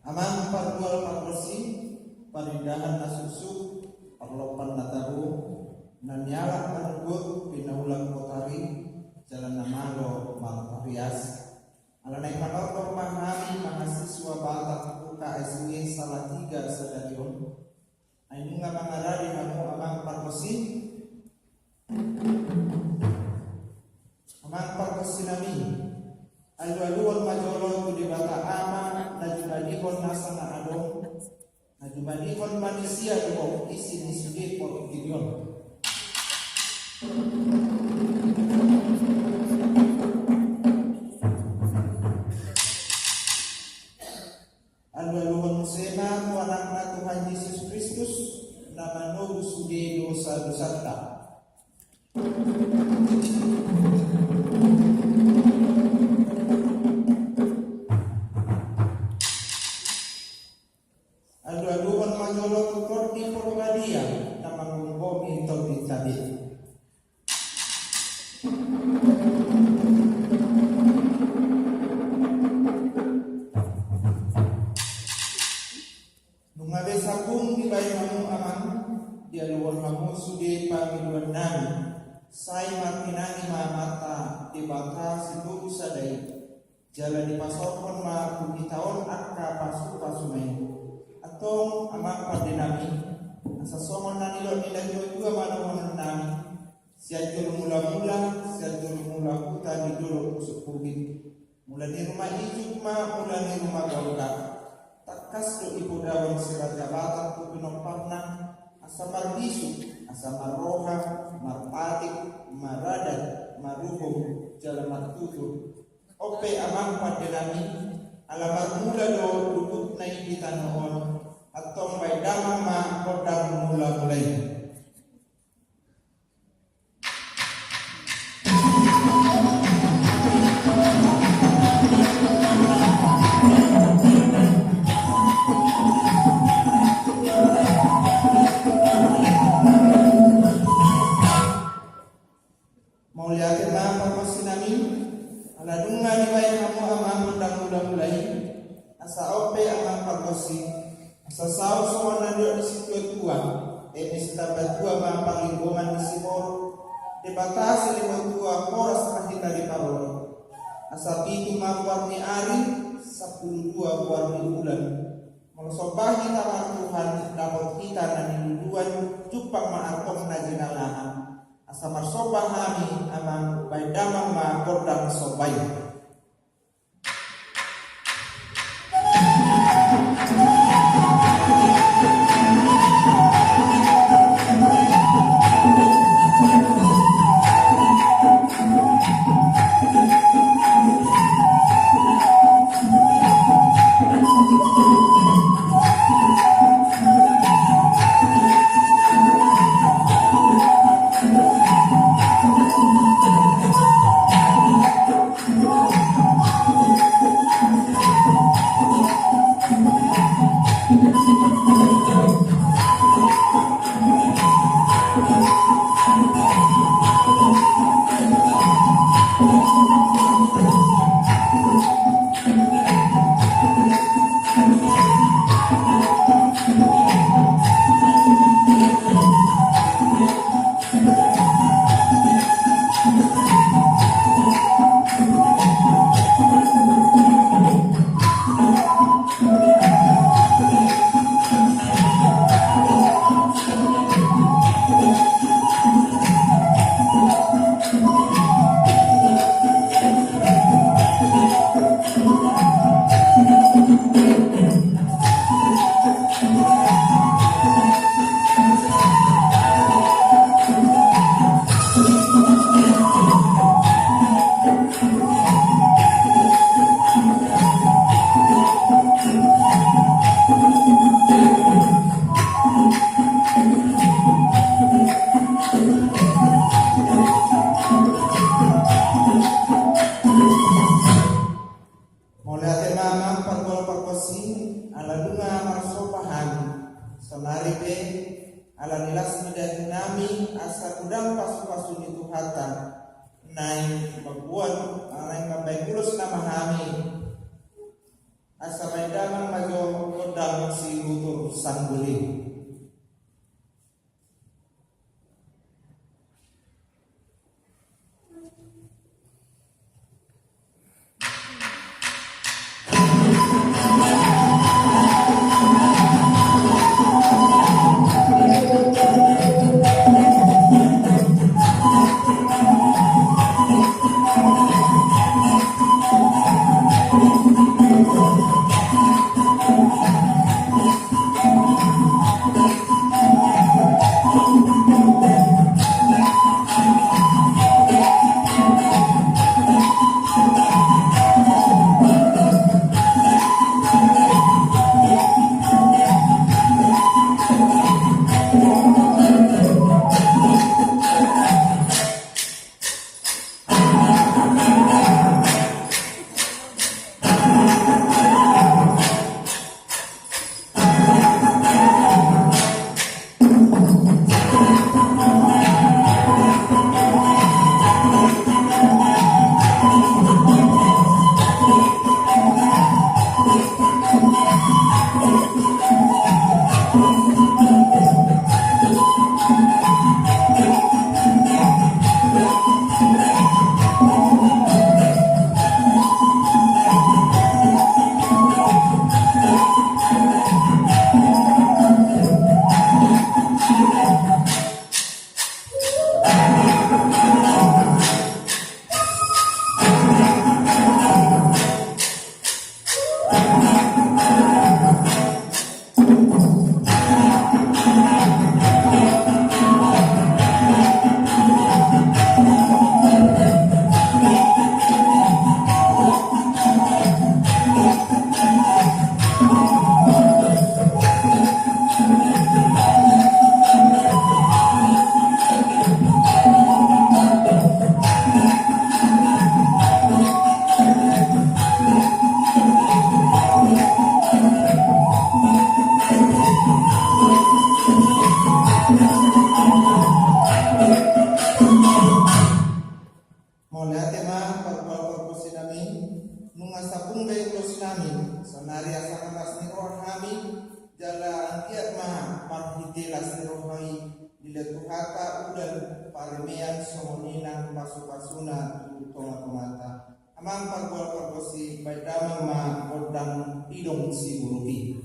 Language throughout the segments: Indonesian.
Amang pardual parlosi parindahan nasusu parlopan nataru nanyala panugut pinaulang kotari jalan namalo malparias alanay panortor mahami mahasiswa batang UKSW Salatiga Sadarion ay nga mangarari mo amang parlosi nami alu-aluan majolon di bata ama najubadikon nasa na adong najubadikon manusia ko isi ni sudit por gideon alu-aluan musema ko anak na Tuhan Yesus Kristus na manugo sudi dosa-dosata. Adu-aduan majolo tukor di porbadia na mangunggomi ito ditabi. Nung abesakong ibay mamu amang di aluan mamu sudi pamiluan namin say makinani mamata di bata sibuku sadai jalan di pasokon ma kubitaon akka pasu-pasumay atong amang pardinami asa somon na nilo nila juga manuhon nami siya juru mula-mula siya juru mula-mula di dulu usuk kubit mula di rumah ijuk ma mula di rumah gauga takas do ibu dawan sirat jabatan ku pinomparna asa marbisu asa marroha marpatik maradat maruhum jalan matutur ope amang pardinami alamar mula do duduk na ibitan noon atau may damang makodang mula-mulay. Mau lihatin apa pasti nami aladunga ni bayi kamu amang kodang mula-mulay asa ope amang pagosi sasaw semua nandiyo di situ tua, sita batua mapanginggungan di simor, dibatasi lima tua koras kahita di parol. Asabi itu warni ari, 12 warni bulan. Mengsobahi nama Tuhan dapat kita naniduan cupang maartong na ginalahan. Asa marsobah kami amang baydamang makordang sobay. buwan ang kabay kulos na mahami at sa may damang majo kodang si Lutur Sangguli. Dilatuhata udan parimean somoninang pasupasuna utong kumata. Amang pagwal si baydamang ma kodang idong si buruhi.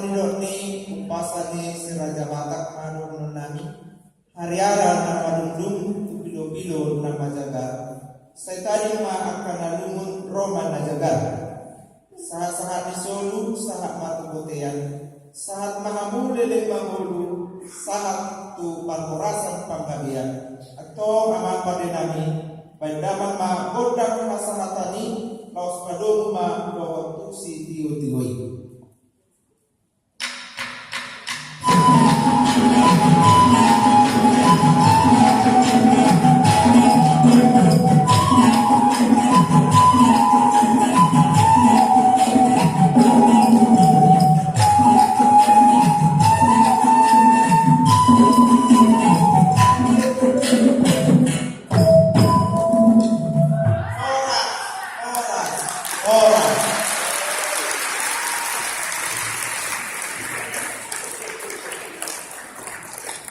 manidot ni upasani si Raja Batak madung nami hariara nama dundung pilo-pilo nama jagat saya tadi akan nalumun Roma na jagat sahat-sahat disolu sahat matubutean sahat mahamulele mahulu sahat tu panurasan panggabian atau amat pada nami pandaman ma bodak hasahatani laos padung ma bawa tuksi tiyo-tiyoy